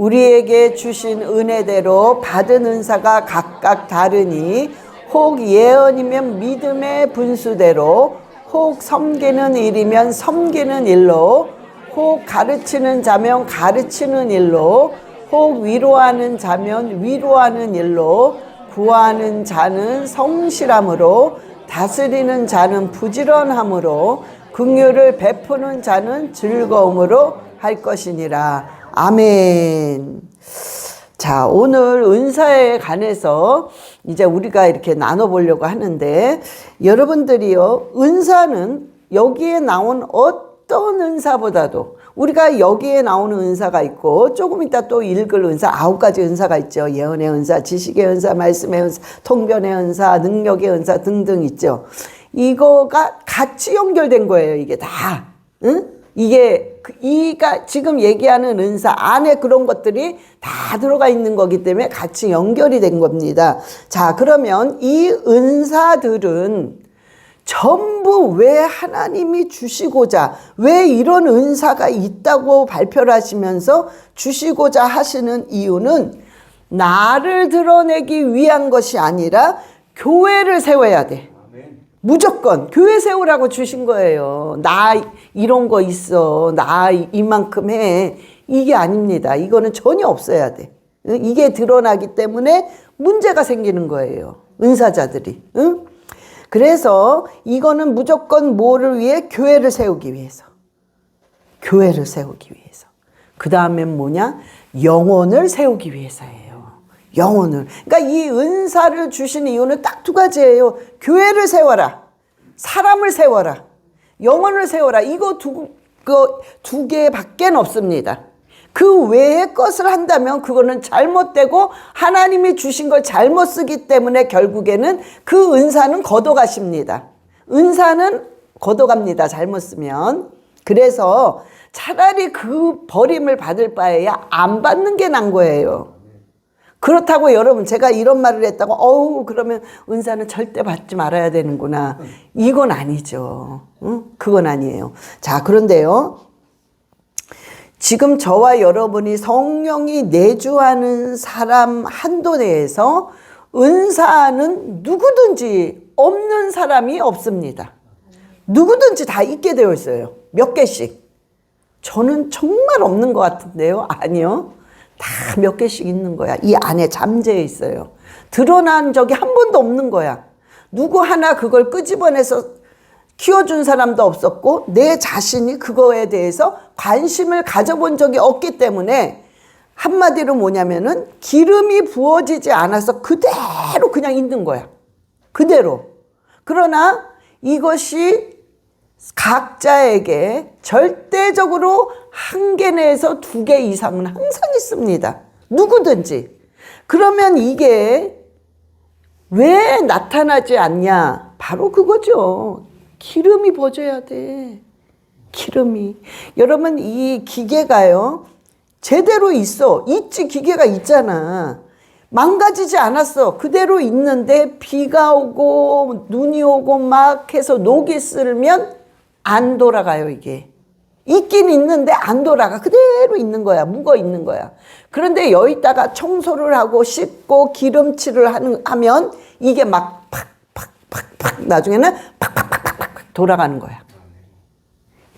우리에게 주신 은혜대로 받은 은사가 각각 다르니 혹 예언이면 믿음의 분수대로, 혹 섬기는 일이면 섬기는 일로, 혹 가르치는 자면 가르치는 일로, 혹 위로하는 자면 위로하는 일로, 구하는 자는 성실함으로, 다스리는 자는 부지런함으로, 긍휼을 베푸는 자는 즐거움으로 할 것이니라. 아멘. 자, 오늘 은사에 관해서 이제 우리가 이렇게 나눠보려고 하는데, 여러분들이요, 은사는 여기에 나온 어떤 은사보다도, 우리가 여기에 나오는 은사가 있고 조금 이따 또 읽을 은사 9가지 은사가 있죠. 예언의 은사, 지식의 은사, 말씀의 은사, 통변의 은사, 능력의 은사 등등 있죠. 이거가 같이 연결된 거예요. 이게 다. 응? 이게 지금 얘기하는 은사 안에 그런 것들이 다 들어가 있는 거기 때문에 같이 연결이 된 겁니다. 자, 그러면 이 은사들은 전부 왜 하나님이 주시고자, 왜 이런 은사가 있다고 발표를 하시면서 주시고자 하시는 이유는 나를 드러내기 위한 것이 아니라 교회를 세워야 돼. 무조건 교회 세우라고 주신 거예요. 나 이런 거 있어, 나 이만큼 해, 이게 아닙니다. 이거는 전혀 없어야 돼. 이게 드러나기 때문에 문제가 생기는 거예요, 은사자들이. 응? 그래서 이거는 무조건 뭐를 위해? 교회를 세우기 위해서. 교회를 세우기 위해서. 그 다음엔 뭐냐? 영혼을 세우기 위해서예요. 영혼을. 그러니까 이 은사를 주신 이유는 딱 2가지예요. 교회를 세워라, 사람을 세워라, 영혼을 세워라. 이거 두 개밖에 없습니다. 그 외의 것을 한다면 그거는 잘못되고 하나님이 주신 걸 잘못 쓰기 때문에 결국에는 그 은사는 걷어가십니다. 은사는 걷어갑니다, 잘못 쓰면. 그래서 차라리 그 버림을 받을 바에야 안 받는 게 난 거예요. 그렇다고 여러분 제가 이런 말을 했다고 그러면 은사는 절대 받지 말아야 되는구나, 이건 아니죠. 응? 그건 아니에요. 자, 그런데요, 지금 저와 여러분이 성령이 내주하는 사람 한도 내에서 은사는 누구든지 없는 사람이 없습니다. 누구든지 다 있게 되어 있어요. 몇 개씩. 저는 정말 없는 것 같은데요. 아니요, 다 몇 개씩 있는 거야. 이 안에 잠재해 있어요. 드러난 적이 한 번도 없는 거야. 누구 하나 그걸 끄집어내서 키워준 사람도 없었고 내 자신이 그거에 대해서 관심을 가져본 적이 없기 때문에 한마디로 뭐냐면은 기름이 부어지지 않아서 그대로 그냥 있는 거야. 그대로. 그러나 이것이 각자에게 절대적으로 1개 내에서 2개 이상은 항상 있습니다. 누구든지. 그러면 이게 왜 나타나지 않냐? 바로 그거죠. 기름이 부어져야 돼. 기름이. 여러분, 이 기계가요, 제대로 있어. 있지, 기계가 있잖아. 망가지지 않았어. 그대로 있는데 비가 오고 눈이 오고 막 해서 녹이 쓸면 안 돌아가요, 이게. 있긴 있는데 안 돌아가. 그대로 있는 거야. 묵어 있는 거야. 그런데 여기다가 청소를 하고 씻고 기름칠을 하면 이게 막 팍팍팍팍 나중에는 팍팍팍팍 돌아가는 거야.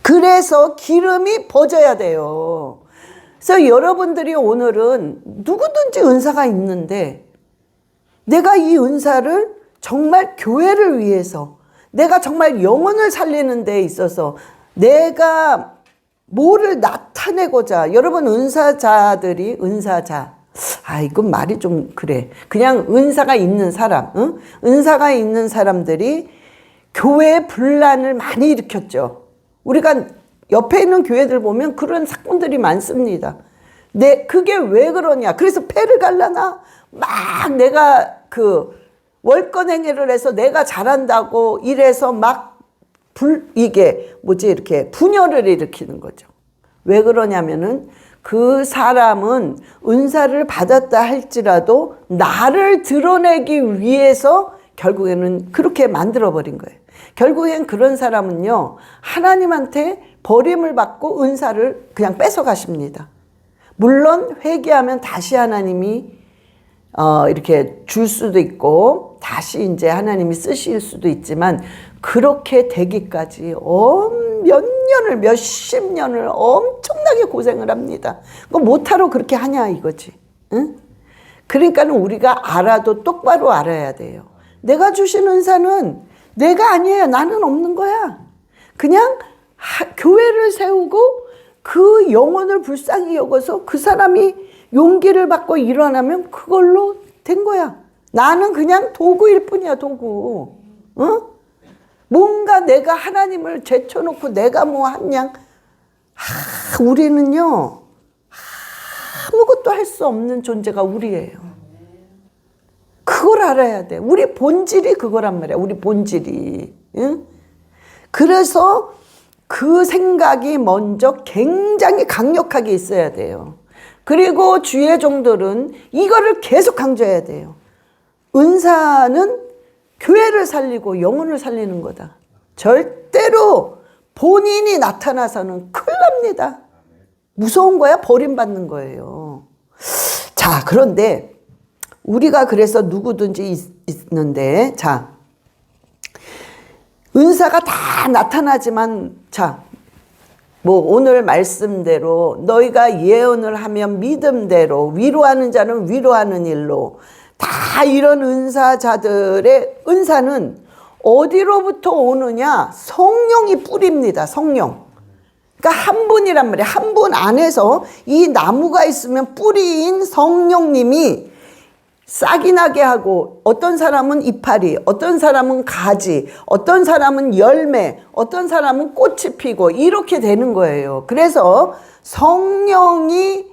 그래서 기름이 퍼져야 돼요. 그래서 여러분들이 오늘은 누구든지 은사가 있는데 내가 이 은사를 정말 교회를 위해서, 내가 정말 영혼을 살리는 데 있어서 내가 뭐를 나타내고자, 여러분 은사자들이, 이건 말이 좀 그래. 그냥 은사가 있는 사람, 응? 은사가 있는 사람들이 교회의 분란을 많이 일으켰죠. 우리가 옆에 있는 교회들 보면 그런 사건들이 많습니다. 그게 왜 그러냐. 그래서 패를 갈라나? 막 내가 월권행위를 해서 내가 잘한다고 이래서 막 이렇게 분열을 일으키는 거죠. 왜 그러냐면은 그 사람은 은사를 받았다 할지라도 나를 드러내기 위해서 결국에는 그렇게 만들어버린 거예요. 결국엔 그런 사람은요, 하나님한테 버림을 받고 은사를 그냥 뺏어 가십니다. 물론 회개하면 다시 하나님이 이렇게 줄 수도 있고 다시 이제 하나님이 쓰실 수도 있지만 그렇게 되기까지 몇 년을 몇십 년을 엄청나게 고생을 합니다. 그거 못하러 그렇게 하냐 이거지. 응? 그러니까는 우리가 알아도 똑바로 알아야 돼요. 내가 주신 은사는 내가 아니에요. 나는 없는 거야. 그냥 교회를 세우고 그 영혼을 불쌍히 여겨서 그 사람이 용기를 받고 일어나면 그걸로 된 거야. 나는 그냥 도구일 뿐이야, 도구. 어? 뭔가 내가 하나님을 제쳐놓고 내가 뭐 하냐. 우리는요, 아무것도 할 수 없는 존재가 우리예요. 그걸 알아야 돼. 우리 본질이 그거란 말이야. 우리 본질이. 응? 그래서 그 생각이 먼저 굉장히 강력하게 있어야 돼요. 그리고 주의 종들은 이거를 계속 강조해야 돼요. 은사는 교회를 살리고 영혼을 살리는 거다. 절대로 본인이 나타나서는 큰일 납니다. 무서운 거야? 버림받는 거예요. 자, 그런데 우리가 그래서 누구든지 있는데, 자, 은사가 다 나타나지만, 자, 뭐 오늘 말씀대로 너희가 예언을 하면 믿음대로, 위로하는 자는 위로하는 일로, 다 이런 은사자들의 은사는 어디로부터 오느냐? 성령이 뿌립니다. 성령. 그러니까 한 분이란 말이에요. 한 분 안에서 이 나무가 있으면 뿌리인 성령님이 싹이 나게 하고, 어떤 사람은 이파리, 어떤 사람은 가지, 어떤 사람은 열매, 어떤 사람은 꽃이 피고 이렇게 되는 거예요. 그래서 성령이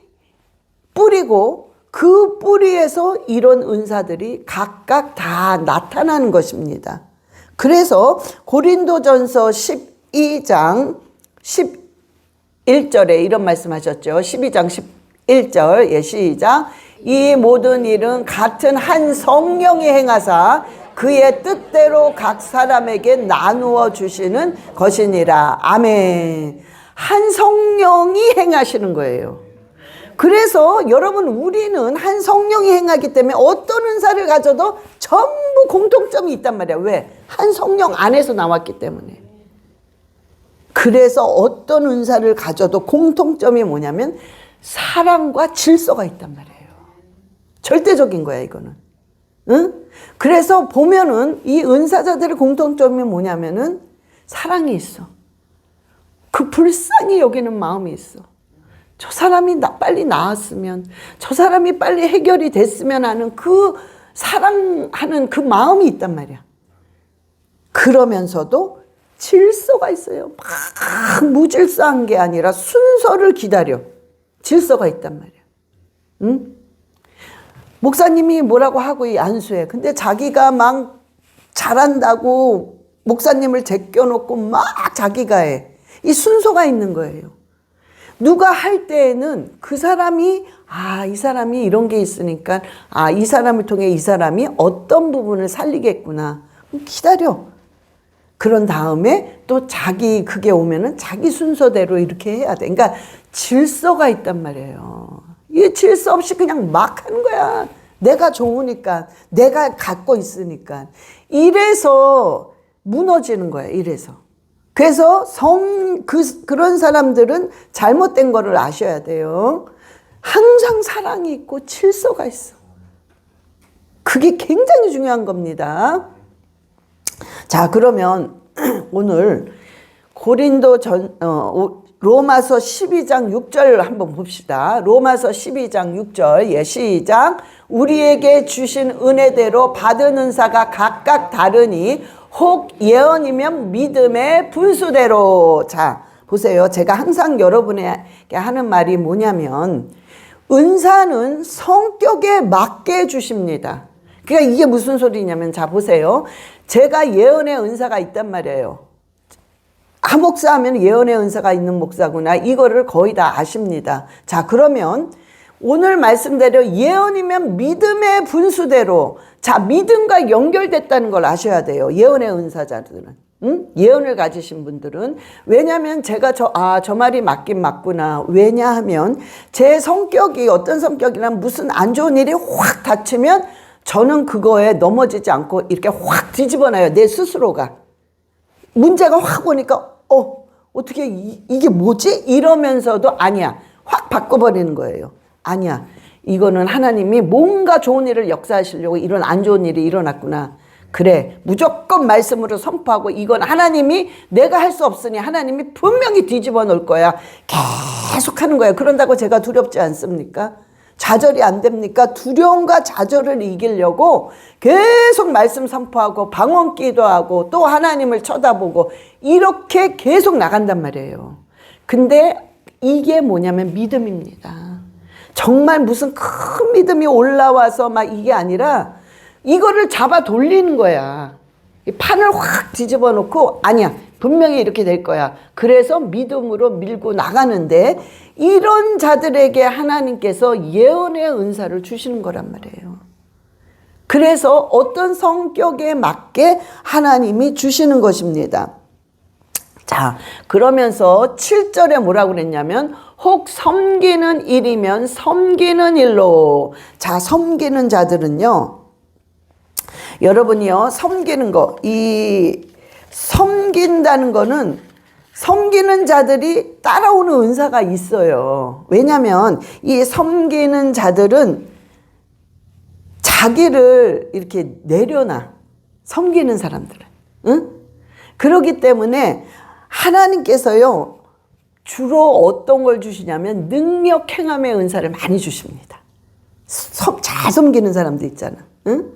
뿌리고 그 뿌리에서 이런 은사들이 각각 다 나타나는 것입니다. 그래서 고린도전서 12장 11절에 이런 말씀하셨죠. 12장 11절, 예, 시작. 이 모든 일은 같은 한 성령이 행하사 그의 뜻대로 각 사람에게 나누어 주시는 것이니라. 아멘. 한 성령이 행하시는 거예요. 그래서 여러분, 우리는 한 성령이 행하기 때문에 어떤 은사를 가져도 전부 공통점이 있단 말이야. 왜? 한 성령 안에서 나왔기 때문에. 그래서 어떤 은사를 가져도 공통점이 뭐냐면 사랑과 질서가 있단 말이에요. 절대적인 거야, 이거는. 응? 그래서 보면은 이 은사자들의 공통점이 뭐냐면은 사랑이 있어. 그 불쌍히 여기는 마음이 있어. 저 사람이 빨리 나았으면, 저 사람이 빨리 해결이 됐으면 하는 그 사랑하는 그 마음이 있단 말이야. 그러면서도 질서가 있어요. 막 무질서한 게 아니라 순서를 기다려. 질서가 있단 말이야. 응? 목사님이 뭐라고 하고 이 안수해. 근데 자기가 막 잘한다고 목사님을 제껴놓고 막 자기가 해. 이 순서가 있는 거예요. 누가 할 때에는 그 사람이, 이 사람이 이런 게 있으니까, 이 사람을 통해 이 사람이 어떤 부분을 살리겠구나. 기다려. 그런 다음에 또 자기 그게 오면은 자기 순서대로 이렇게 해야 돼. 그러니까 질서가 있단 말이에요. 이 질서 없이 그냥 막 하는 거야. 내가 좋으니까, 내가 갖고 있으니까. 이래서 무너지는 거야, 이래서. 그래서 그런 사람들은 잘못된 거를 아셔야 돼요. 항상 사랑이 있고 질서가 있어. 그게 굉장히 중요한 겁니다. 자, 그러면 오늘 로마서 12장 6절 한번 봅시다. 로마서 12장 6절, 예, 시작. 우리에게 주신 은혜대로 받은 은사가 각각 다르니 혹 예언이면 믿음의 분수대로. 자, 보세요. 제가 항상 여러분에게 하는 말이 뭐냐면 은사는 성격에 맞게 주십니다. 그러니까 이게 무슨 소리냐면, 자, 보세요. 제가 예언의 은사가 있단 말이에요. 목사 하면 예언의 은사가 있는 목사구나. 이거를 거의 다 아십니다. 자, 그러면 오늘 말씀대로 예언이면 믿음의 분수대로. 자, 믿음과 연결됐다는 걸 아셔야 돼요. 예언의 은사자들은. 예언을 가지신 분들은. 왜냐하면 제가 저 말이 맞긴 맞구나. 왜냐하면 제 성격이 어떤 성격이냐면 무슨 안 좋은 일이 확 닥치면 저는 그거에 넘어지지 않고 이렇게 확 뒤집어놔요. 내 스스로가. 문제가 확 오니까 어떻게 이게 뭐지? 이러면서도 아니야. 확 바꿔버리는 거예요. 아니야. 이거는 하나님이 뭔가 좋은 일을 역사하시려고 이런 안 좋은 일이 일어났구나. 그래, 무조건 말씀으로 선포하고 이건 하나님이 내가 할 수 없으니 하나님이 분명히 뒤집어 놓을 거야. 계속 하는 거야. 그런다고 제가 두렵지 않습니까? 좌절이 안 됩니까? 두려움과 좌절을 이기려고 계속 말씀 선포하고 방언 기도하고 또 하나님을 쳐다보고 이렇게 계속 나간단 말이에요. 근데 이게 뭐냐면 믿음입니다. 정말 무슨 큰 믿음이 올라와서 막 이게 아니라 이거를 잡아 돌리는 거야. 판을 확 뒤집어 놓고 아니야. 분명히 이렇게 될 거야. 그래서 믿음으로 밀고 나가는데 이런 자들에게 하나님께서 예언의 은사를 주시는 거란 말이에요. 그래서 어떤 성격에 맞게 하나님이 주시는 것입니다. 자, 그러면서 7절에 뭐라고 그랬냐면 혹 섬기는 일이면 섬기는 일로. 자, 섬기는 자들은요. 여러분이요. 섬기는 거. 이 섬긴다는 거는 섬기는 자들이 따라오는 은사가 있어요. 왜냐하면 이 섬기는 자들은 자기를 이렇게 내려놔. 섬기는 사람들은. 응? 그렇기 때문에 하나님께서요. 주로 어떤 걸 주시냐면 능력 행함의 은사를 많이 주십니다. 잘 섬기는 사람도 있잖아. 응?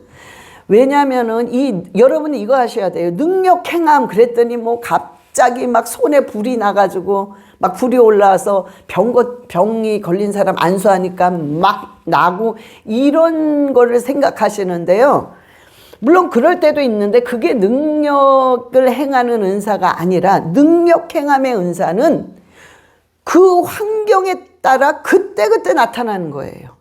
왜냐면은 여러분이 이거 하셔야 돼요. 능력 행함 그랬더니 뭐 갑자기 막 손에 불이 나가지고 막 불이 올라와서 병이 걸린 사람 안수하니까 막 나고 이런 거를 생각하시는데요. 물론 그럴 때도 있는데 그게 능력을 행하는 은사가 아니라 능력 행함의 은사는 그 환경에 따라 그때그때 나타나는 거예요.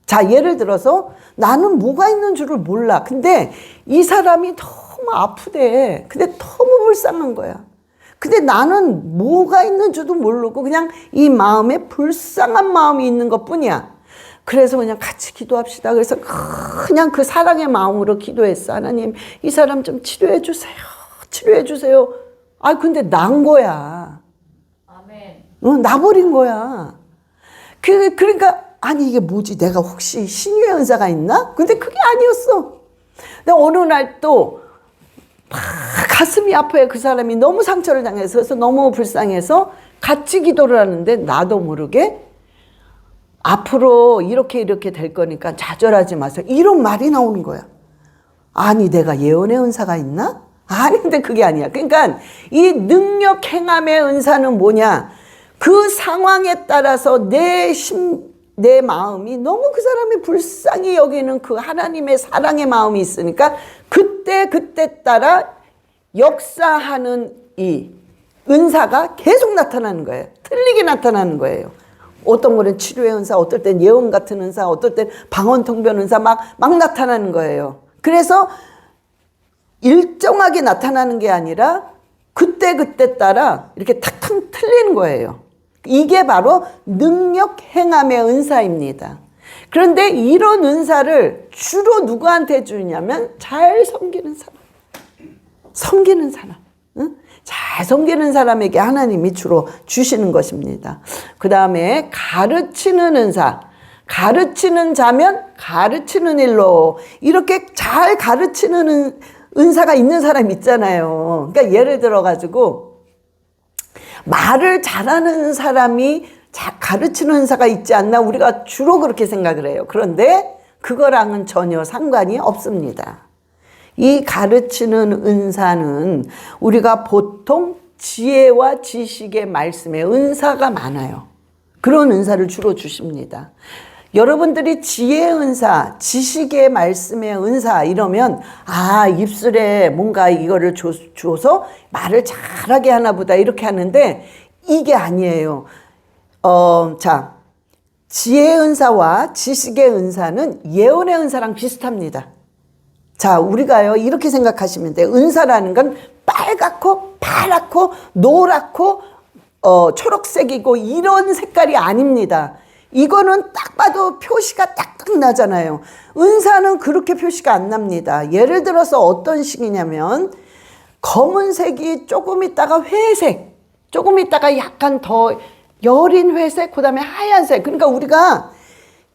자, 예를 들어서 나는 뭐가 있는 줄을 몰라. 근데 이 사람이 너무 아프대. 근데 너무 불쌍한 거야. 근데 나는 뭐가 있는 줄도 모르고 그냥 이 마음에 불쌍한 마음이 있는 것 뿐이야. 그래서 그냥 같이 기도합시다. 그래서 그냥 그 사랑의 마음으로 기도했어. 하나님, 이 사람 좀 치료해 주세요. 치료해 주세요. 근데 난 거야. 아멘. 나버린 거야. 그러니까 아니 이게 뭐지? 내가 혹시 신유의 은사가 있나? 근데 그게 아니었어. 근데 어느 날 또 가슴이 아파요. 그 사람이 너무 상처를 당해서 너무 불쌍해서 같이 기도를 하는데 나도 모르게 앞으로 이렇게 될 거니까 좌절하지 마세요. 이런 말이 나오는 거야. 아니 내가 예언의 은사가 있나? 아닌데 그게 아니야. 그러니까 이 능력 행함의 은사는 뭐냐? 그 상황에 따라서 내 마음이 너무 그 사람이 불쌍히 여기는 그 하나님의 사랑의 마음이 있으니까 그때 따라 역사하는 이 은사가 계속 나타나는 거예요. 틀리게 나타나는 거예요. 어떤 거는 치료의 은사, 어떨 땐 예언 같은 은사, 어떨 땐 방언 통변 은사 막 나타나는 거예요. 그래서 일정하게 나타나는 게 아니라 그때 따라 이렇게 탁탁 틀리는 거예요. 이게 바로 능력 행함의 은사입니다. 그런데 이런 은사를 주로 누구한테 주냐면 잘 섬기는 사람. 섬기는 사람. 응? 잘 섬기는 사람에게 하나님이 주로 주시는 것입니다. 그 다음에 가르치는 은사. 가르치는 자면 가르치는 일로. 이렇게 잘 가르치는 은사가 있는 사람 있잖아요. 그러니까 예를 들어가지고 말을 잘하는 사람이 가르치는 은사가 있지 않나 우리가 주로 그렇게 생각을 해요. 그런데 그거랑은 전혀 상관이 없습니다. 이 가르치는 은사는 우리가 보통 지혜와 지식의 말씀에 은사가 많아요. 그런 은사를 주로 주십니다. 여러분들이 지혜의 은사, 지식의 말씀의 은사 이러면 입술에 뭔가 이거를 줘서 말을 잘하게 하나 보다 이렇게 하는데 이게 아니에요. 자, 지혜의 은사와 지식의 은사는 예언의 은사랑 비슷합니다. 자, 우리가요 이렇게 생각하시면 돼요. 은사라는 건 빨갛고 파랗고 노랗고 초록색이고 이런 색깔이 아닙니다. 이거는 딱 봐도 표시가 딱딱 나잖아요. 은사는 그렇게 표시가 안 납니다. 예를 들어서 어떤 식이냐면 검은색이 조금 있다가 회색, 조금 있다가 약간 더 여린 회색, 그 다음에 하얀색. 그러니까 우리가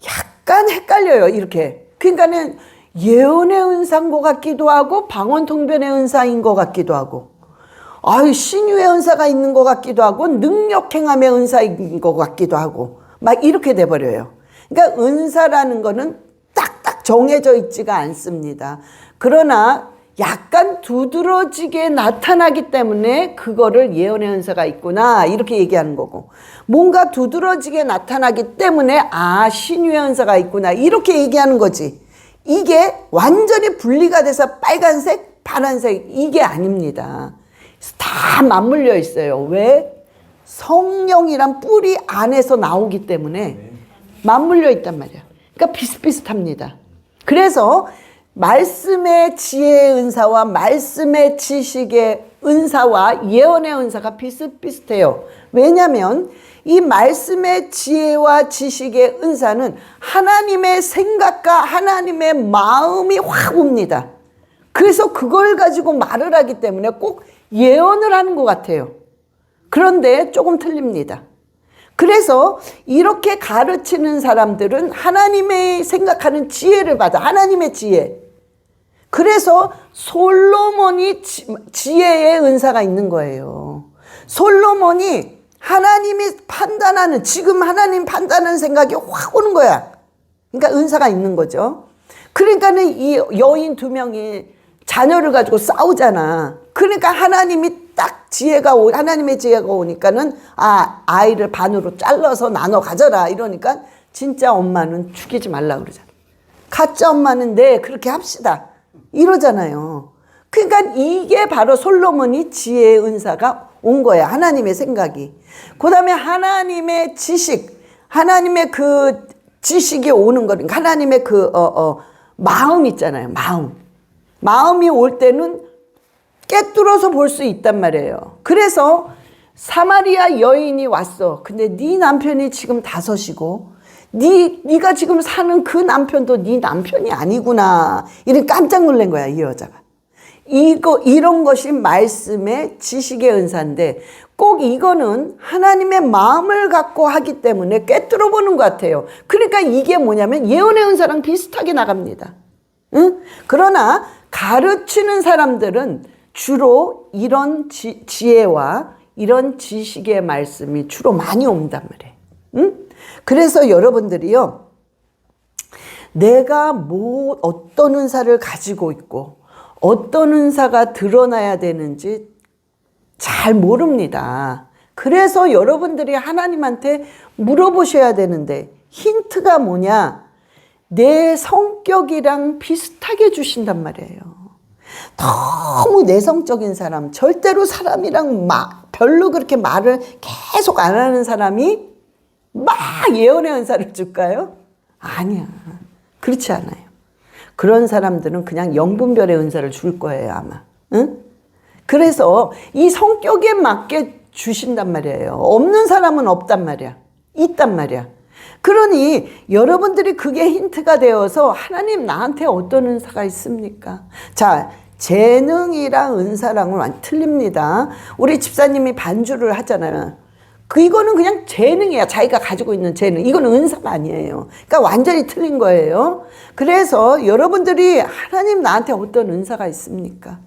약간 헷갈려요, 이렇게. 그러니까는 예언의 은사인 것 같기도 하고 방언통변의 은사인 것 같기도 하고 신유의 은사가 있는 것 같기도 하고 능력행함의 은사인 것 같기도 하고 막 이렇게 돼버려요. 그러니까 은사라는 거는 딱딱 정해져 있지가 않습니다. 그러나 약간 두드러지게 나타나기 때문에 그거를 예언의 은사가 있구나 이렇게 얘기하는 거고, 뭔가 두드러지게 나타나기 때문에 신유의 은사가 있구나 이렇게 얘기하는 거지. 이게 완전히 분리가 돼서 빨간색, 파란색 이게 아닙니다. 다 맞물려 있어요. 왜? 성령이란 뿌리 안에서 나오기 때문에 맞물려 있단 말이야. 그러니까 비슷비슷합니다. 그래서 말씀의 지혜의 은사와 말씀의 지식의 은사와 예언의 은사가 비슷비슷해요. 왜냐하면 이 말씀의 지혜와 지식의 은사는 하나님의 생각과 하나님의 마음이 확 옵니다. 그래서 그걸 가지고 말을 하기 때문에 꼭 예언을 하는 것 같아요. 그런데 조금 틀립니다. 그래서 이렇게 가르치는 사람들은 하나님의 생각하는 지혜를 받아. 하나님의 지혜. 그래서 솔로몬이 지혜의 은사가 있는 거예요. 솔로몬이 하나님이 판단하는, 지금 하나님 판단하는 생각이 확 오는 거야. 그러니까 은사가 있는 거죠. 그러니까는 이 여인 2명이 자녀를 가지고 싸우잖아. 그러니까 하나님이 딱 하나님의 지혜가 오니까는 아이를 반으로 잘라서 나눠 가져라 이러니까 진짜 엄마는 죽이지 말라 그러잖아. 가짜 엄마는 네 그렇게 합시다 이러잖아요. 그러니까 이게 바로 솔로몬이 지혜의 은사가 온 거야. 하나님의 생각이. 그 다음에 하나님의 지식, 하나님의 그 지식이 오는 거니까 하나님의 마음 있잖아요. 마음이 올 때는 깨뚫어서 볼 수 있단 말이에요. 그래서 사마리아 여인이 왔어. 근데 네 남편이 지금 5이고 네가 지금 사는 그 남편도 네 남편이 아니구나. 이런 깜짝 놀란 거야, 이 여자가. 이런 것이 말씀의 지식의 은사인데 꼭 이거는 하나님의 마음을 갖고 하기 때문에 꿰뚫어 보는 것 같아요. 그러니까 이게 뭐냐면 예언의 은사랑 비슷하게 나갑니다. 응? 그러나 가르치는 사람들은 주로 이런 지혜와 이런 지식의 말씀이 주로 많이 온단 말이에요. 응? 그래서 여러분들이요, 내가 어떤 은사를 가지고 있고 어떤 은사가 드러나야 되는지 잘 모릅니다. 그래서 여러분들이 하나님한테 물어보셔야 되는데 힌트가 뭐냐? 내 성격이랑 비슷하게 주신단 말이에요. 너무 내성적인 사람, 절대로 사람이랑 별로 그렇게 말을 계속 안 하는 사람이 막 예언의 은사를 줄까요? 아니야. 그렇지 않아요. 그런 사람들은 그냥 영분별의 은사를 줄 거예요, 아마. 응? 그래서 이 성격에 맞게 주신단 말이에요. 없는 사람은 없단 말이야. 있단 말이야. 그러니 여러분들이 그게 힌트가 되어서 하나님 나한테 어떤 은사가 있습니까? 자, 재능이랑 은사랑은 완전 틀립니다. 우리 집사님이 반주를 하잖아요. 이거는 그냥 재능이야. 자기가 가지고 있는 재능. 이거는 은사가 아니에요. 그러니까 완전히 틀린 거예요. 그래서 여러분들이 하나님 나한테 어떤 은사가 있습니까?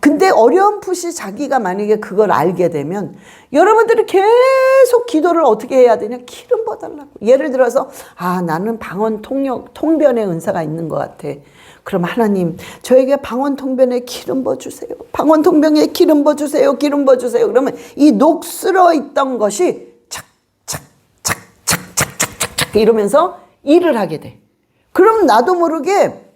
근데 어렴풋이 자기가 만약에 그걸 알게 되면 여러분들이 계속 기도를 어떻게 해야 되냐? 기름 부어달라고. 예를 들어서 나는 방언 통변의 은사가 있는 것 같아. 그럼 하나님 저에게 방언 통변에 기름 부어주세요. 방언 통변에 기름 부어주세요. 기름 부어주세요. 그러면 이 녹슬어 있던 것이 착착착착착착착 이러면서 일을 하게 돼. 그럼 나도 모르게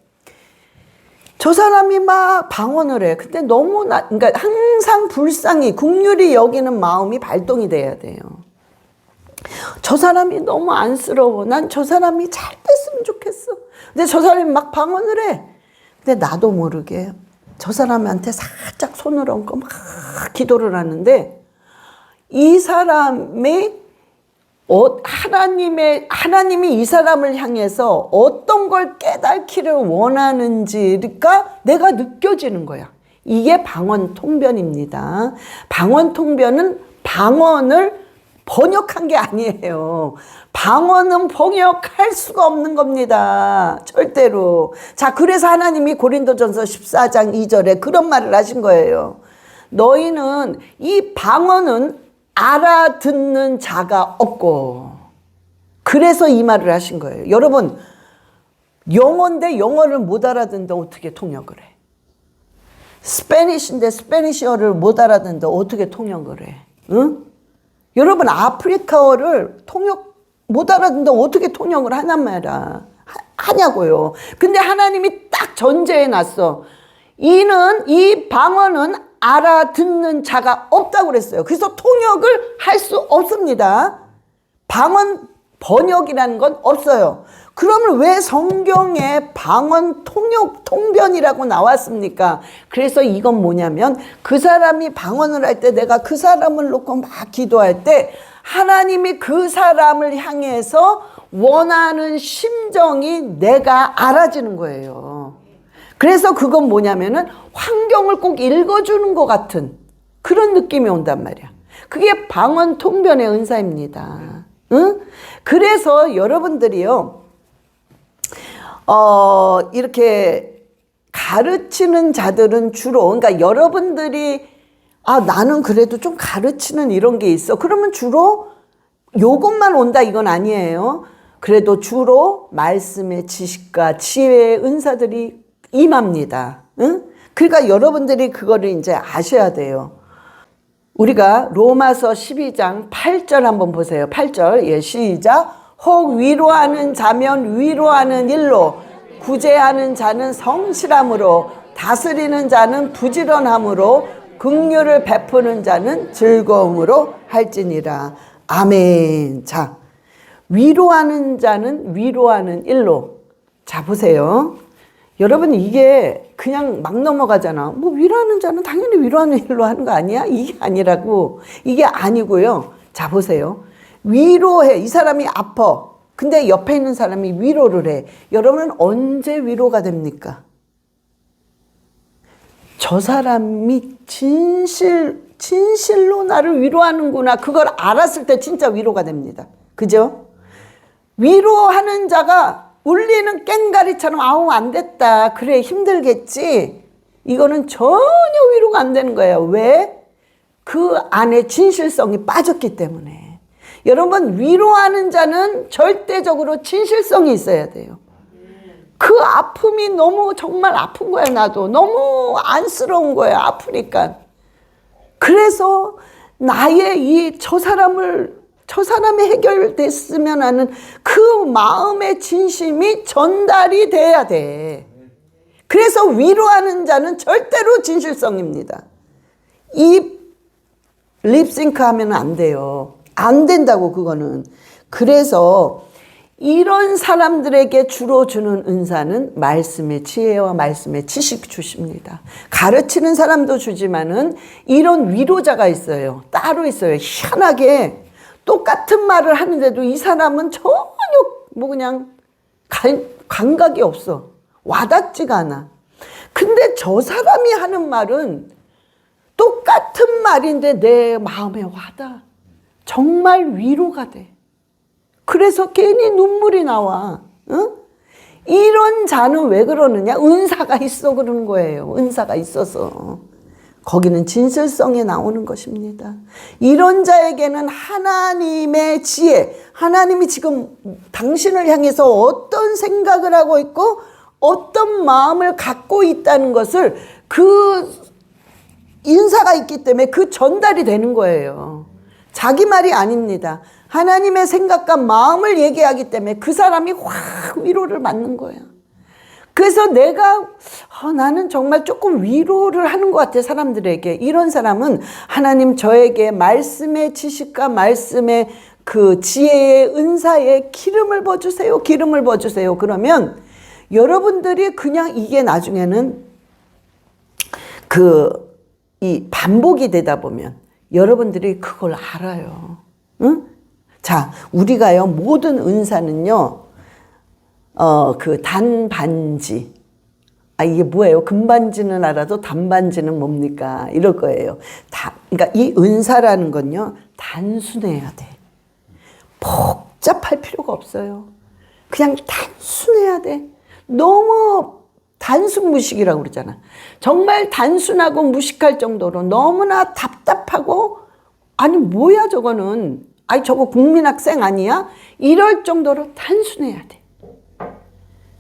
저 사람이 막 방언을 해. 근데 너무 그러니까 항상 불쌍히 국률이 여기는 마음이 발동이 돼야 돼요. 저 사람이 너무 안쓰러워. 난 저 사람이 잘 됐으면 좋겠어. 근데 저 사람이 막 방언을 해. 근데 나도 모르게 저 사람한테 살짝 손을 얹고 막 기도를 하는데 이 사람이 하나님이 이 사람을 향해서 어떤 걸 깨닫기를 원하는지가 내가 느껴지는 거야. 이게 방언통변입니다. 방언통변은 방언을 번역한 게 아니에요. 방언은 번역할 수가 없는 겁니다. 절대로. 자, 그래서 하나님이 고린도전서 14장 2절에 그런 말을 하신 거예요. 너희는 이 방언은 알아듣는 자가 없고. 그래서 이 말을 하신 거예요. 여러분, 영어인데 영어를 못 알아듣는데 어떻게 통역을 해? 스페니쉬인데 스페니쉬어를 못 알아듣는데 어떻게 통역을 해? 응? 여러분, 아프리카어를 통역 못 알아듣는데 어떻게 통역을 하냐고요. 근데 하나님이 딱 전제해 놨어. 이 방언은 알아듣는 자가 없다고 그랬어요. 그래서 통역을 할 수 없습니다. 방언 번역이라는 건 없어요. 그러면 왜 성경에 방언 통변이라고 나왔습니까? 그래서 이건 뭐냐면 그 사람이 방언을 할 때 내가 그 사람을 놓고 막 기도할 때 하나님이 그 사람을 향해서 원하는 심정이 내가 알아지는 거예요. 그래서 그건 뭐냐면은 환경을 꼭 읽어주는 것 같은 그런 느낌이 온단 말이야. 그게 방언 통변의 은사입니다. 응? 그래서 여러분들이요, 이렇게 가르치는 자들은 주로, 그러니까 여러분들이 나는 그래도 좀 가르치는 이런 게 있어. 그러면 주로 요것만 온다 이건 아니에요. 그래도 주로 말씀의 지식과 지혜의 은사들이 임합니다. 응? 그러니까 여러분들이 그거를 이제 아셔야 돼요. 우리가 로마서 12장 8절 한번 보세요. 8절. 예, 시작. 혹 위로하는 자면 위로하는 일로, 구제하는 자는 성실함으로, 다스리는 자는 부지런함으로, 긍휼을 베푸는 자는 즐거움으로 할지니라. 아멘. 자, 위로하는 자는 위로하는 일로. 자, 보세요. 여러분, 이게 그냥 막 넘어가잖아. 뭐 위로하는 자는 당연히 위로하는 일로 하는 거 아니야? 이게 아니라고. 이게 아니고요. 자, 보세요. 위로해. 이 사람이 아파. 근데 옆에 있는 사람이 위로를 해. 여러분은 언제 위로가 됩니까? 저 사람이 진실로 나를 위로하는구나. 그걸 알았을 때 진짜 위로가 됩니다. 그죠? 위로하는 자가 울리는 꽹가리처럼 아우 안 됐다. 그래 힘들겠지. 이거는 전혀 위로가 안 되는 거예요. 왜? 그 안에 진실성이 빠졌기 때문에. 여러분, 위로하는 자는 절대적으로 진실성이 있어야 돼요. 그 아픔이 너무 정말 아픈 거야. 나도 너무 안쓰러운 거야. 아프니까. 그래서 나의 저 사람이 해결됐으면 하는 그 마음의 진심이 전달이 돼야 돼. 그래서 위로하는 자는 절대로 진실성입니다. 이 립싱크 하면 안 돼요. 안 된다고, 그거는. 그래서 이런 사람들에게 주로 주는 은사는 말씀의 지혜와 말씀의 지식 주십니다. 가르치는 사람도 주지만은 이런 위로자가 있어요. 따로 있어요. 희한하게 똑같은 말을 하는데도 이 사람은 전혀 그냥 감각이 없어. 와닿지가 않아. 근데 저 사람이 하는 말은 똑같은 말인데 내 마음에 와닿아. 정말 위로가 돼. 그래서 괜히 눈물이 나와. 응? 이런 자는 왜 그러느냐? 은사가 있어 그러는 거예요. 은사가 있어서. 거기는 진실성이 나오는 것입니다. 이런 자에게는 하나님의 지혜, 하나님이 지금 당신을 향해서 어떤 생각을 하고 있고 어떤 마음을 갖고 있다는 것을 그 인사가 있기 때문에 그 전달이 되는 거예요. 자기 말이 아닙니다. 하나님의 생각과 마음을 얘기하기 때문에 그 사람이 확 위로를 받는 거예요. 그래서 내가 나는 정말 조금 위로를 하는 것 같아, 사람들에게. 이런 사람은 하나님 저에게 말씀의 지식과 말씀의 그 지혜의 은사에 기름을 부어주세요. 기름을 부어주세요. 그러면 여러분들이 그냥 이게 나중에는 이 반복이 되다 보면 여러분들이 그걸 알아요. 응? 자, 우리가요, 모든 은사는요, 단반지. 이게 뭐예요? 금반지는 알아도 단반지는 뭡니까? 이럴 거예요. 그러니까 이 은사라는 건요, 단순해야 돼. 복잡할 필요가 없어요. 그냥 단순해야 돼. 너무 단순 무식이라고 그러잖아. 정말 단순하고 무식할 정도로 너무나 답답하고, 아니 뭐야 저거는, 저거 국민학생 아니야? 이럴 정도로 단순해야 돼.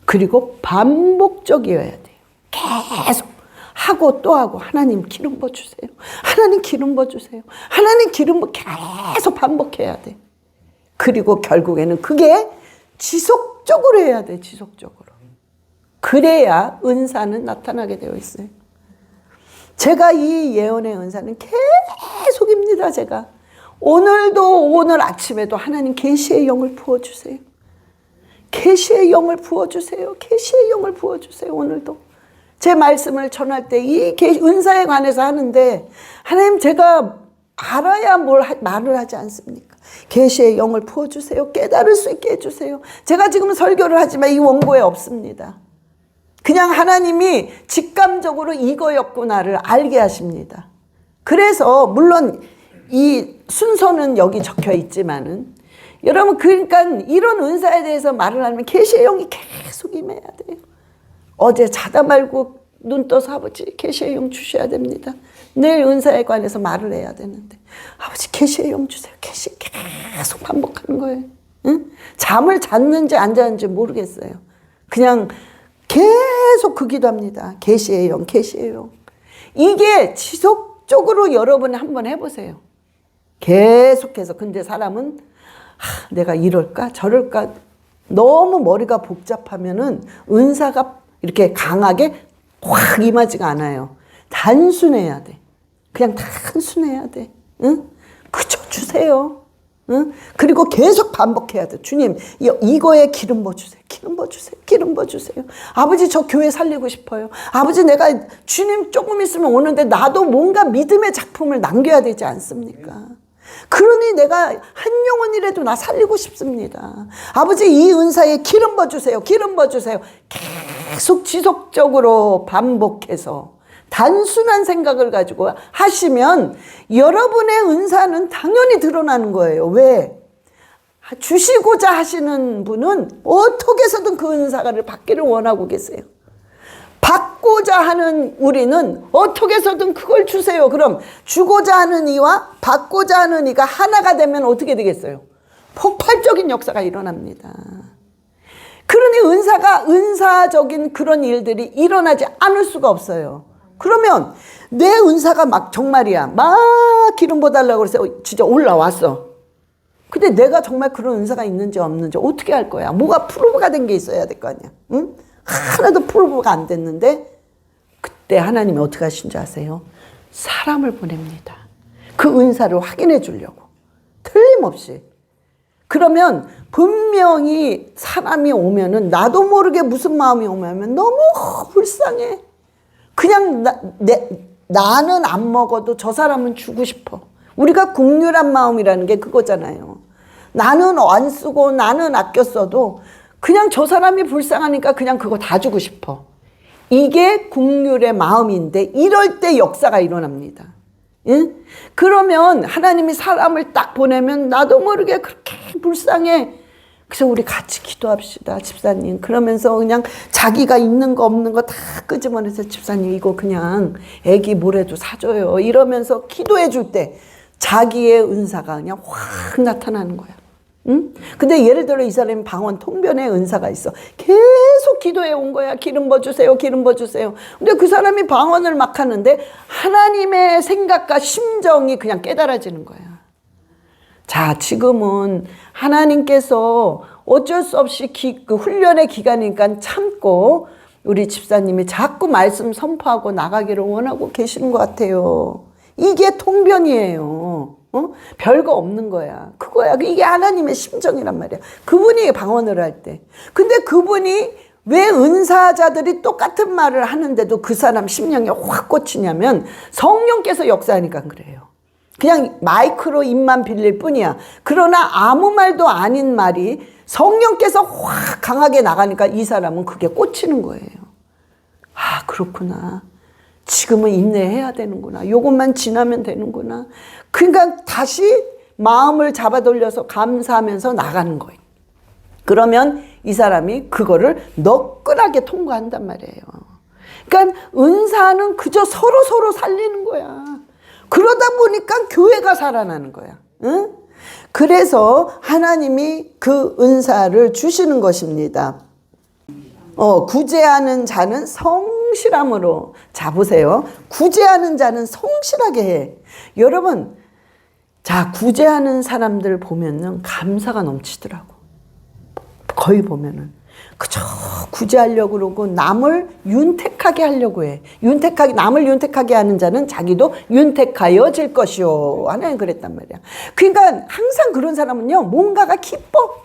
그리고 반복적이어야 돼요. 계속 하고 또 하고, 하나님 기름 부어주세요. 하나님 기름 부어주세요. 하나님 기름 부어, 계속 반복해야 돼. 그리고 결국에는 그게 지속적으로 해야 돼. 지속적으로. 그래야 은사는 나타나게 되어 있어요. 제가 이 예언의 은사는 계속입니다. 제가 오늘 아침에도 하나님 계시의 영을 부어주세요. 계시의 영을 부어주세요. 계시의 영을 부어주세요. 오늘도 제 말씀을 전할 때 이 은사에 관해서 하는데, 하나님 제가 알아야 말을 하지 않습니까? 계시의 영을 부어주세요. 깨달을 수 있게 해주세요. 제가 지금 설교를 하지만 이 원고에 없습니다. 그냥 하나님이 직감적으로 이거였구나를 알게 하십니다. 그래서 물론 이 순서는 여기 적혀 있지만은, 여러분 그러니까 이런 은사에 대해서 말을 하면 계시의 영이 계속 임해야 돼요. 어제 자다 말고 눈 떠서 아버지 계시의 영 주셔야 됩니다. 내일 은사에 관해서 말을 해야 되는데, 아버지 계시의 영 주세요. 계속 반복하는 거예요. 응? 잠을 잤는지 안 잤는지 모르겠어요. 그냥 계속 그 기도합니다. 계시의 영, 계시의 영. 이게 지속적으로 여러분 한번 해보세요. 계속해서. 근데 사람은 내가 이럴까 저럴까 너무 머리가 복잡하면은 은사가 이렇게 강하게 확 임하지가 않아요. 단순해야 돼. 그냥 단순해야 돼. 응? 그저 주세요. 응? 그리고 계속 반복해야 돼. 주님, 이거에 기름 부어주세요. 기름 부어주세요. 기름 부어주세요. 아버지, 저 교회 살리고 싶어요. 아버지, 내가 주님 조금 있으면 오는데 나도 뭔가 믿음의 작품을 남겨야 되지 않습니까? 그러니 내가 한 영혼이라도 나 살리고 싶습니다. 아버지, 이 은사에 기름 부어주세요. 기름 부어주세요. 계속 지속적으로 반복해서 단순한 생각을 가지고 하시면 여러분의 은사는 당연히 드러나는 거예요. 왜? 주시고자 하시는 분은 어떻게 해서든 그 은사를 받기를 원하고 계세요. 받고자 하는 우리는 어떻게 해서든 그걸 주세요. 그럼 주고자 하는 이와 받고자 하는 이가 하나가 되면 어떻게 되겠어요? 폭발적인 역사가 일어납니다. 그러니 은사적인 그런 일들이 일어나지 않을 수가 없어요. 그러면 내 은사가 막 정말이야. 막 기름 부어달라고 그래서 진짜 올라왔어. 근데 내가 정말 그런 은사가 있는지 없는지 어떻게 할 거야? 뭐가 프로브가 된 게 있어야 될 거 아니야. 응? 하나도 프로브가 안 됐는데, 그때 하나님이 어떻게 하신 줄 아세요? 사람을 보냅니다. 그 은사를 확인해 주려고. 틀림없이. 그러면 분명히 사람이 오면은 나도 모르게 무슨 마음이 오면 너무 불쌍해. 그냥 나는 안 먹어도 저 사람은 주고 싶어. 우리가 국률한 마음이라는 게 그거잖아요. 나는 안 쓰고 나는 아껴 써도 그냥 저 사람이 불쌍하니까 그냥 그거 다 주고 싶어. 이게 국률의 마음인데, 이럴 때 역사가 일어납니다. 응? 그러면 하나님이 사람을 딱 보내면 나도 모르게 그렇게 불쌍해. 그래서 우리 같이 기도합시다, 집사님. 그러면서 그냥 자기가 있는 거 없는 거 다 끄집어내서, 집사님 이거 그냥 애기 뭐래도 사줘요. 이러면서 기도해 줄 때 자기의 은사가 그냥 확 나타나는 거야. 응? 근데 예를 들어 이 사람이 방언 통변의 은사가 있어. 계속 기도해 온 거야. 기름 부어주세요. 기름 부어주세요. 근데 그 사람이 방언을 막 하는데 하나님의 생각과 심정이 그냥 깨달아지는 거야. 자, 지금은 하나님께서 어쩔 수 없이 그 훈련의 기간이니까 참고 우리 집사님이 자꾸 말씀 선포하고 나가기를 원하고 계시는 것 같아요. 이게 통변이에요. 별거 없는 거야. 그거야. 이게 하나님의 심정이란 말이야. 그분이 방언을 할 때. 근데 그분이 왜 은사자들이 똑같은 말을 하는데도 그 사람 심령이 확 꽂히냐면 성령께서 역사하니까 그래요. 그냥 마이크로 입만 빌릴 뿐이야. 그러나 아무 말도 아닌 말이 성령께서 확 강하게 나가니까 이 사람은 그게 꽂히는 거예요. 아, 그렇구나. 지금은 인내해야 되는구나. 요것만 지나면 되는구나. 그러니까 다시 마음을 잡아돌려서 감사하면서 나가는 거예요. 그러면 이 사람이 그거를 너끈하게 통과한단 말이에요. 그러니까 은사는 그저 서로 살리는 거야. 그러다 보니까 교회가 살아나는 거야. 응? 그래서 하나님이 그 은사를 주시는 것입니다. 구제하는 자는 성실함으로. 자, 보세요. 구제하는 자는 성실하게 해. 여러분, 자, 구제하는 사람들 보면은 감사가 넘치더라고. 거의 보면은. 그저 구제하려고 그러고 남을 윤택하게 하려고 해. 남을 윤택하게 하는 자는 자기도 윤택하여질 것이요. 하나님 그랬단 말이야. 그러니까 항상 그런 사람은요, 뭔가가 기뻐.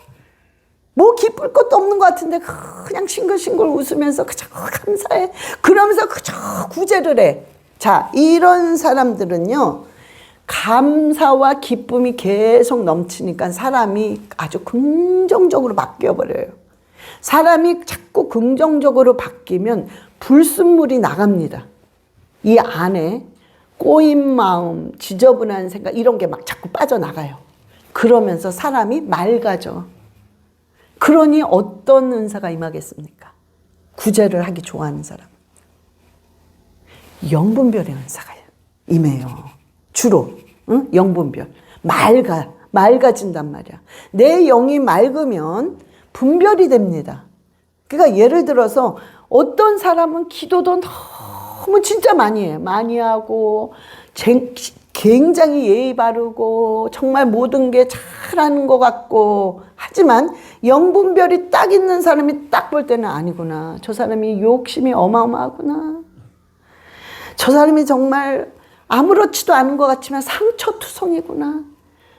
뭐 기쁠 것도 없는 것 같은데 그냥 싱글싱글 웃으면서 그저 감사해. 그러면서 그저 구제를 해. 자, 이런 사람들은요, 감사와 기쁨이 계속 넘치니까 사람이 아주 긍정적으로 바뀌어버려요. 사람이 자꾸 긍정적으로 바뀌면 불순물이 나갑니다. 이 안에 꼬인 마음, 지저분한 생각 이런 게 막 자꾸 빠져나가요. 그러면서 사람이 맑아져. 그러니 어떤 은사가 임하겠습니까? 구제를 하기 좋아하는 사람. 영분별의 은사가 임해요. 주로 영분별. 맑아진단 말이야. 내 영이 맑으면 분별이 됩니다. 그러니까 예를 들어서 어떤 사람은 기도도 너무 진짜 많이 해요. 많이 하고 굉장히 예의 바르고 정말 모든 게 잘하는 것 같고 하지만 영분별이 딱 있는 사람이 딱 볼 때는 아니구나. 저 사람이 욕심이 어마어마하구나. 저 사람이 정말 아무렇지도 않은 것 같지만 상처투성이구나.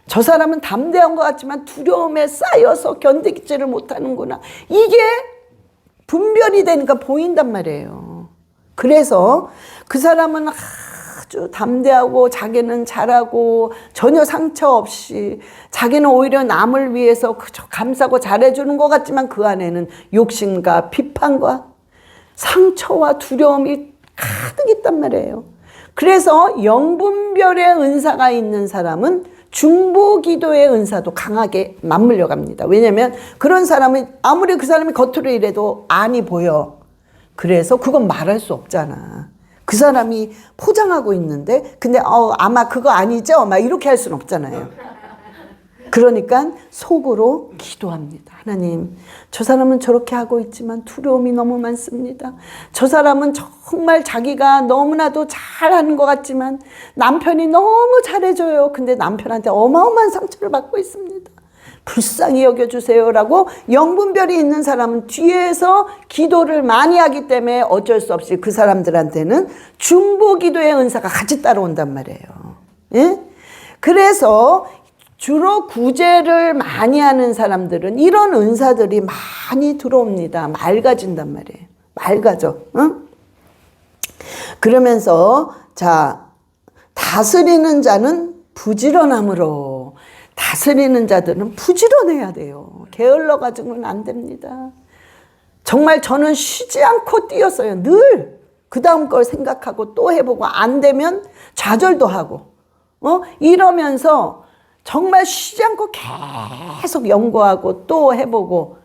저 사람은 담대한 것 같지만 두려움에 쌓여서 견디지를 못하는구나. 이게 분별이 되니까 보인단 말이에요. 그래서 그 사람은 아주 담대하고 자기는 잘하고 전혀 상처 없이 자기는 오히려 남을 위해서 그저 감싸고 잘해주는 것 같지만 그 안에는 욕심과 비판과 상처와 두려움이 가득 있단 말이에요. 그래서 영분별의 은사가 있는 사람은 중보기도의 은사도 강하게 맞물려 갑니다. 왜냐하면 그런 사람은 아무리 그 사람이 겉으로 이래도 안이 보여. 그래서 그건 말할 수 없잖아. 그 사람이 포장하고 있는데 근데 아마 그거 아니죠? 막 이렇게 할 수는 없잖아요. 그러니까 속으로 기도합니다. 하나님, 저 사람은 저렇게 하고 있지만 두려움이 너무 많습니다. 저 사람은 정말 자기가 너무나도 잘하는 것 같지만 남편이 너무 잘해줘요. 근데 남편한테 어마어마한 상처를 받고 있습니다. 불쌍히 여겨주세요라고 영분별이 있는 사람은 뒤에서 기도를 많이 하기 때문에 어쩔 수 없이 그 사람들한테는 중보기도의 은사가 같이 따라온단 말이에요. 예? 그래서 주로 구제를 많이 하는 사람들은 이런 은사들이 많이 들어옵니다. 맑아진단 말이에요. 맑아져. 응? 그러면서 자, 다스리는 자는 부지런함으로. 다스리는 자들은 부지런해야 돼요. 게을러 가지고는 안 됩니다. 정말 저는 쉬지 않고 뛰었어요. 늘 그 다음 걸 생각하고 또 해보고 안 되면 좌절도 하고 이러면서 정말 쉬지 않고 계속 연구하고 또 해보고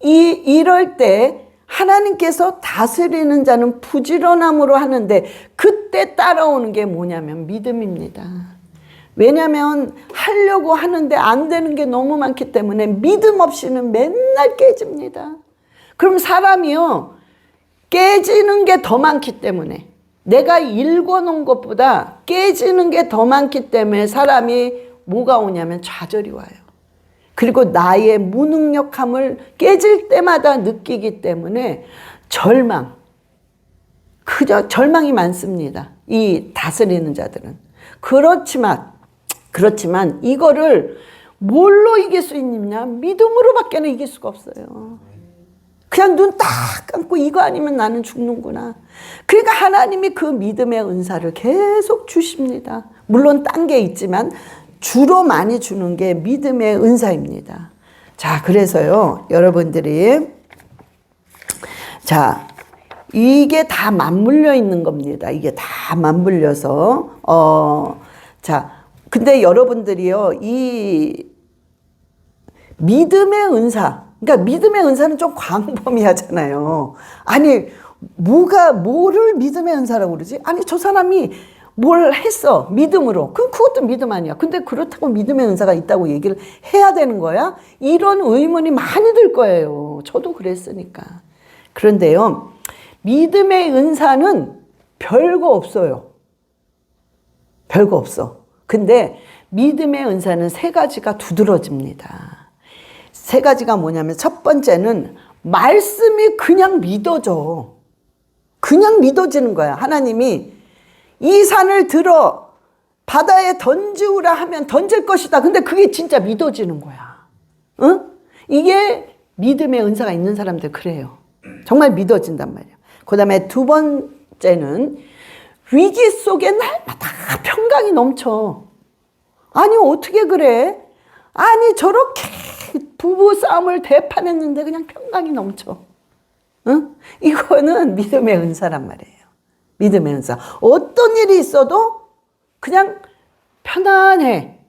이럴 때 하나님께서 다스리는 자는 부지런함으로 하는데 그때 따라오는 게 뭐냐면 믿음입니다. 왜냐하면 하려고 하는데 안 되는 게 너무 많기 때문에 믿음 없이는 맨날 깨집니다. 그럼 사람이요 깨지는 게 더 많기 때문에 내가 읽어놓은 것보다 깨지는 게 더 많기 때문에 사람이 뭐가 오냐면 좌절이 와요. 그리고 나의 무능력함을 깨질 때마다 느끼기 때문에 그저 절망이 많습니다. 이 다스리는 자들은. 그렇지만 이거를 뭘로 이길 수 있느냐? 믿음으로밖에는 이길 수가 없어요. 그냥 눈 딱 감고 이거 아니면 나는 죽는구나. 그러니까 하나님이 그 믿음의 은사를 계속 주십니다. 물론 딴 게 있지만 주로 많이 주는 게 믿음의 은사입니다. 자, 그래서요, 여러분들이, 자, 이게 다 맞물려 있는 겁니다. 이게 다 맞물려서, 자, 근데 여러분들이요, 이 믿음의 은사, 그러니까 믿음의 은사는 좀 광범위하잖아요. 아니, 뭐를 믿음의 은사라고 그러지? 아니, 저 사람이 뭘 했어, 믿음으로. 그것도 믿음 아니야. 근데 그렇다고 믿음의 은사가 있다고 얘기를 해야 되는 거야? 이런 의문이 많이 들 거예요. 저도 그랬으니까. 그런데요, 믿음의 은사는 별거 없어요. 별거 없어. 근데 믿음의 은사는 세 가지가 두드러집니다. 세 가지가 뭐냐면, 첫 번째는 말씀이 그냥 믿어져. 그냥 믿어지는 거야. 하나님이 이 산을 들어 바다에 던지우라 하면 던질 것이다. 근데 그게 진짜 믿어지는 거야. 응? 이게 믿음의 은사가 있는 사람들 그래요. 정말 믿어진단 말이야. 그 다음에 두 번째는 위기 속에 날마다 평강이 넘쳐. 아니, 어떻게 그래? 아니, 저렇게 부부 싸움을 대판했는데 그냥 평강이 넘쳐. 응? 이거는 믿음의 은사란 말이에요. 믿음의 은사. 어떤 일이 있어도 그냥 편안해.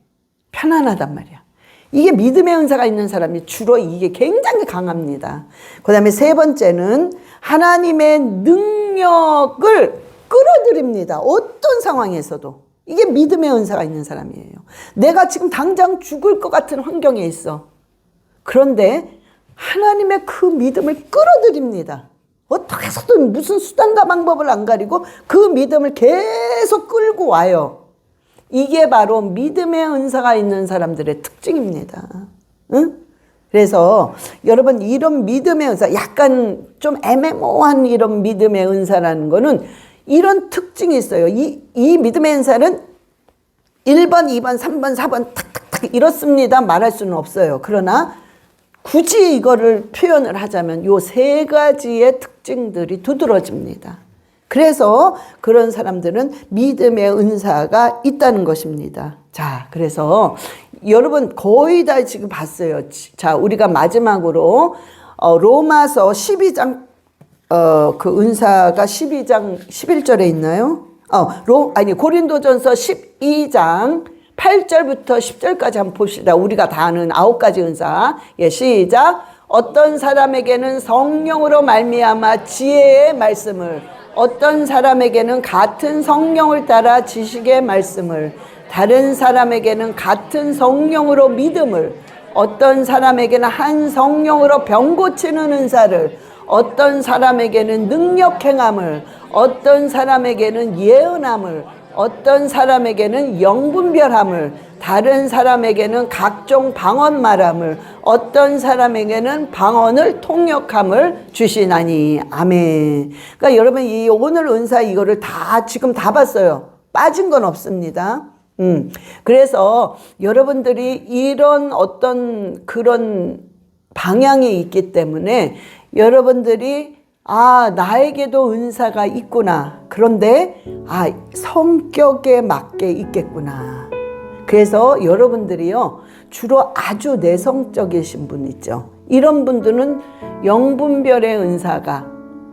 편안하단 말이야. 이게 믿음의 은사가 있는 사람이 주로 이게 굉장히 강합니다. 그 다음에 세 번째는 하나님의 능력을 끌어들입니다. 어떤 상황에서도. 이게 믿음의 은사가 있는 사람이에요. 내가 지금 당장 죽을 것 같은 환경에 있어. 그런데 하나님의 그 믿음을 끌어들입니다. 어떻게 해서든 무슨 수단과 방법을 안 가리고 그 믿음을 계속 끌고 와요. 이게 바로 믿음의 은사가 있는 사람들의 특징입니다. 응? 그래서 여러분, 이런 믿음의 은사, 약간 좀 애매모호한 이런 믿음의 은사라는 거는 이런 특징이 있어요. 이 믿음의 은사는 1번, 2번, 3번, 4번 탁탁탁 이렇습니다 말할 수는 없어요. 그러나 굳이 이거를 표현을 하자면 요 세 가지의 특징들이 두드러집니다. 그래서 그런 사람들은 믿음의 은사가 있다는 것입니다. 자, 그래서 여러분 거의 다 지금 봤어요. 자, 우리가 마지막으로 로마서 12장 그 은사가 12장 11절에 있나요? 고린도전서 12장 8절부터 10절까지 한번 봅시다. 우리가 다 아는 9가지 은사. 예, 시작. 어떤 사람에게는 성령으로 말미암아 지혜의 말씀을, 어떤 사람에게는 같은 성령을 따라 지식의 말씀을, 다른 사람에게는 같은 성령으로 믿음을, 어떤 사람에게는 한 성령으로 병 고치는 은사를, 어떤 사람에게는 능력 행함을, 어떤 사람에게는 예언함을, 어떤 사람에게는 영분별함을, 다른 사람에게는 각종 방언 말함을, 어떤 사람에게는 방언을 통역함을 주시나니. 아멘. 그러니까 여러분, 이 오늘 은사 이거를 지금 다 봤어요. 빠진 건 없습니다. 그래서 여러분들이 이런 어떤 그런 방향이 있기 때문에 여러분들이 나에게도 은사가 있구나. 그런데 성격에 맞게 있겠구나. 그래서 여러분들이요, 주로 아주 내성적이신 분 있죠. 이런 분들은 영분별의 은사가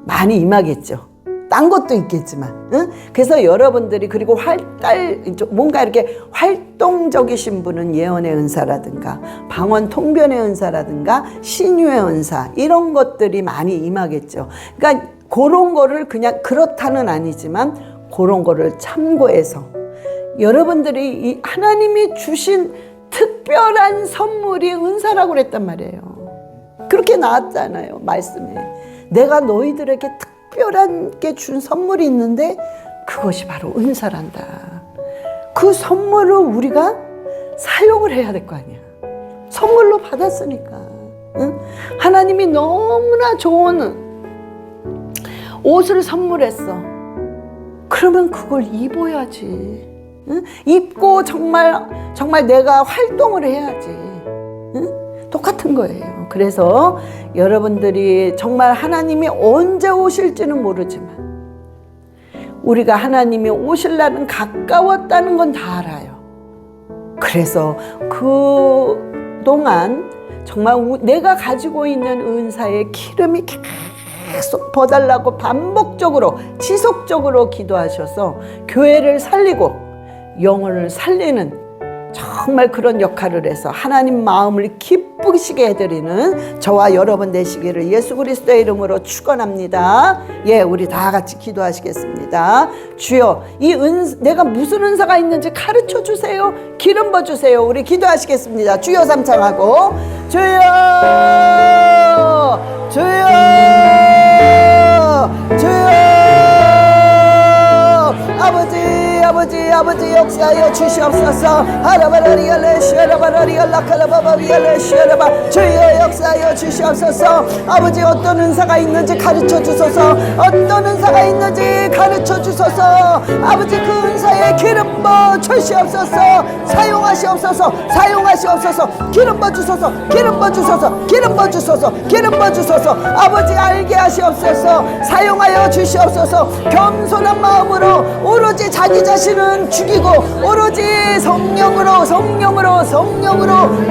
많이 임하겠죠. 딴 것도 있겠지만, 응? 그래서 여러분들이, 그리고 뭔가 이렇게 활동적이신 분은 예언의 은사라든가 방언 통변의 은사라든가 신유의 은사, 이런 것들이 많이 임하겠죠. 그러니까 그런 거를 그냥 그렇다는 아니지만 그런 거를 참고해서 여러분들이 이 하나님이 주신 특별한 선물이 은사라고 그랬단 말이에요. 그렇게 나왔잖아요, 말씀에. 내가 너희들에게 특별하게 준 선물이 있는데 그것이 바로 은사란다. 그 선물을 우리가 사용을 해야 될 거 아니야. 선물로 받았으니까. 응? 하나님이 너무나 좋은 옷을 선물했어. 그러면 그걸 입어야지. 응? 입고 정말 내가 활동을 해야지. 응? 똑같은 거예요. 그래서 여러분들이 정말 하나님이 언제 오실지는 모르지만 우리가 하나님이 오실 날은 가까웠다는 건 다 알아요. 그래서 그동안 정말 내가 가지고 있는 은사의 기름이 계속 버달라고 반복적으로 지속적으로 기도하셔서 교회를 살리고 영혼을 살리는 정말 그런 역할을 해서 하나님 마음을 기쁘시게 해드리는 저와 여러분 되시기를 예수 그리스도의 이름으로 축원합니다. 예, 우리 다 같이 기도하시겠습니다. 주여, 내가 무슨 은사가 있는지 가르쳐 주세요. 기름 부어 주세요. 우리 기도하시겠습니다. 주여 삼창하고 주여, 주여, 주여. 아버지 역사하여 주시옵소서. 주여 역사하여 주시옵소서. 아버지 어떤 은사가 있는지 가르쳐 주소서. 어떤 은사가 있는지 가르쳐 주소서. 아버지 그 은사에 기름 부어 주시옵소서. 사용하시옵소서. 기름 부어 주소서. 기름 부어 주소서. 기름 부어 주소서. 기름 부어 주소서. 아버지 알게 하시옵소서. 사용하여 주시옵소서. 겸손한 마음으로 오로지 자기 자신은 죽이고 오로지 성령으로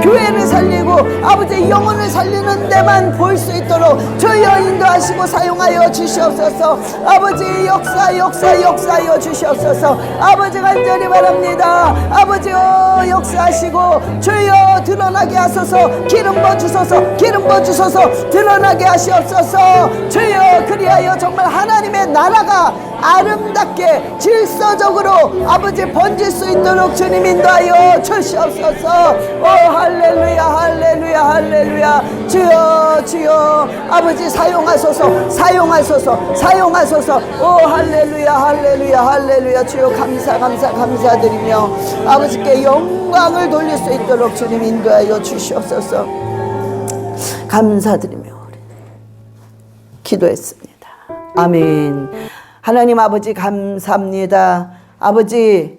교회를 살리고 아버지 영혼을 살리는 데만 볼 수 있도록 주여 인도하시고 사용하여 주시옵소서. 아버지 역사하여 주시옵소서. 아버지 간절히 바랍니다. 아버지여 역사하시고 주여 드러나게 하소서. 기름 부어 주소서. 드러나게 하시옵소서. 주여 그리하여 정말 하나님의 나라가 아름답게 질서적으로 아버지 번질 수 있도록 주님 인도하여 주시옵소서. 오 할렐루야. 주여 아버지 사용하소서. 오 할렐루야. 주여 감사드리며 아버지께 영광을 돌릴 수 있도록 주님 인도하여 주시옵소서. 감사드리며 기도했습니다. 아멘. 하나님 아버지 감사합니다. 아버지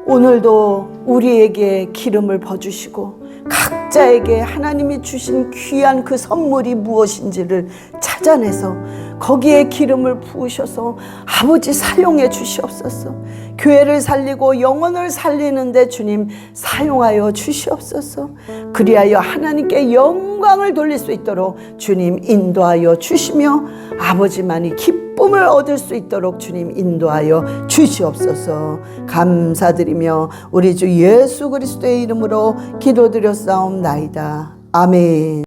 오늘도 우리에게 기름을 부어주시고 각자에게 하나님이 주신 귀한 그 선물이 무엇인지를 찾아내서 거기에 기름을 부으셔서 아버지 사용해 주시옵소서. 교회를 살리고 영혼을 살리는데 주님 사용하여 주시옵소서. 그리하여 하나님께 영광을 돌릴 수 있도록 주님 인도하여 주시며 아버지만이 기쁨을 얻을 수 있도록 주님 인도하여 주시옵소서. 감사드리며 우리 주 예수 그리스도의 이름으로 기도드렸사옵나이다. 아멘.